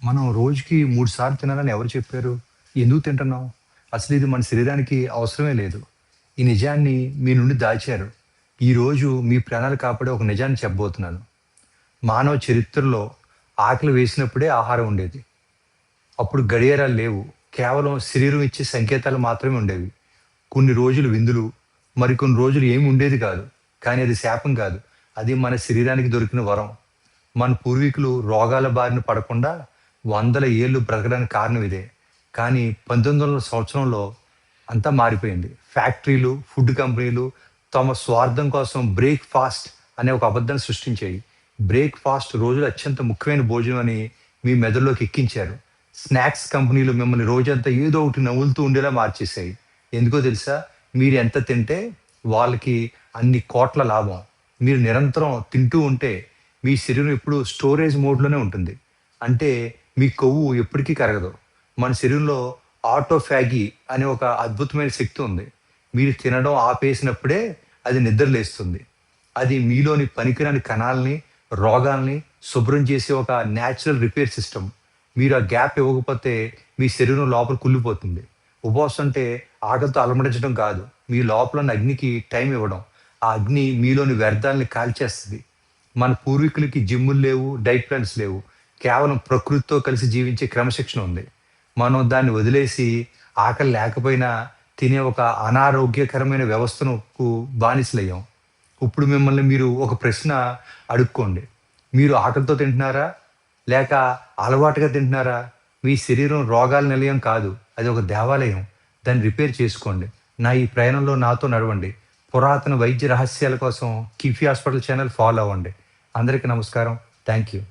మనం రోజుకి 3 సార్లు తినాలని ఎవరు చెప్పారు? ఎందుకు తింటున్నాం? అసలు ఇది మన శరీరానికి అవసరమే లేదు. ఈ నిజాన్ని మీ నుండి దాచారు. ఈరోజు మీ ప్రాణాలు కాపాడే ఒక నిజాన్ని చెప్పబోతున్నాను. మానవ చరిత్రలో ఆకలి వేసినప్పుడే ఆహారం ఉండేది. అప్పుడు గడియారాలు లేవు. కేవలం శరీరం ఇచ్చే సంకేతాలు మాత్రమే ఉండేవి. కొన్ని రోజులు విందులు, మరికొన్ని రోజులు ఏమి ఉండేది కాదు. కానీ అది శాపం కాదు. అది మన శరీరానికి దొరికిన వరం. మన పూర్వీకులు రోగాల బారిన పడకుండా వందల ఏళ్ళు బ్రతకడానికి కారణం ఇదే. కానీ 1900 సంవత్సరంలో అంతా మారిపోయింది. ఫ్యాక్టరీలు, ఫుడ్ కంపెనీలు తమ స్వార్థం కోసం బ్రేక్ ఫాస్ట్ అనే ఒక అబద్ధాన్ని సృష్టించాయి. బ్రేక్ ఫాస్ట్ రోజులు అత్యంత ముఖ్యమైన భోజనం అని మీ మెదడులోకి ఎక్కించారు. స్నాక్స్ కంపెనీలు మిమ్మల్ని రోజంతా ఏదో ఒకటి నవ్వులుతూ ఉండేలా మార్చేశాయి. ఎందుకో తెలుసా? మీరు ఎంత తింటే వాళ్ళకి అన్ని కోట్ల లాభం. మీరు నిరంతరం తింటూ ఉంటే మీ శరీరం ఎప్పుడు స్టోరేజ్ మోడ్‌లోనే ఉంటుంది. అంటే మీ కొవ్వు ఎప్పటికీ కరగదు. మన శరీరంలో ఆటోఫాగీ అనే ఒక అద్భుతమైన శక్తి ఉంది. మీరు తినడం ఆపేసినప్పుడే అది నిద్రలేస్తుంది. అది మీలోని పనికిరాని కణాలని, రోగాల్ని శుభ్రం చేసే ఒక న్యాచురల్ రిపేర్ సిస్టమ్. మీరు ఆ గ్యాప్ ఇవ్వకపోతే మీ శరీరం లోపల కుళ్ళిపోతుంది. ఉపవాసం అంటే ఆకలితో అలమటించడం కాదు. మీ లోపల ఉన్న అగ్నికి టైం ఇవ్వడం. ఆ అగ్ని మీలోని వ్యర్థాలని కాల్చేస్తది. మన పూర్వీకులకి జిమ్ములు లేవు, డైట్ ప్లాన్స్ లేవు. కేవలం ప్రకృతితో కలిసి జీవించే క్రమశిక్షణ ఉంది. మనం దాన్ని వదిలేసి ఆకలి లేకపోయినా తినే ఒక అనారోగ్యకరమైన వ్యవస్థకు బానిసలయ్యాం. ఇప్పుడు మిమ్మల్ని మీరు ఒక ప్రశ్న అడుక్కోండి. మీరు ఆకలితో తింటున్నారా? లేక అలవాటుగా తింటున్నారా? మీ శరీరం రోగాల నిలయం కాదు. అది ఒక దేవాలయం. దాన్ని రిపేర్ చేసుకోండి. నా ఈ ప్రయాణంలో నాతో నడవండి. పురాతన వైద్య రహస్యాల కోసం కిఫీ హాస్పిటల్ ఛానల్ ఫాలో అవ్వండి. అందరికీ నమస్కారం. Thank you.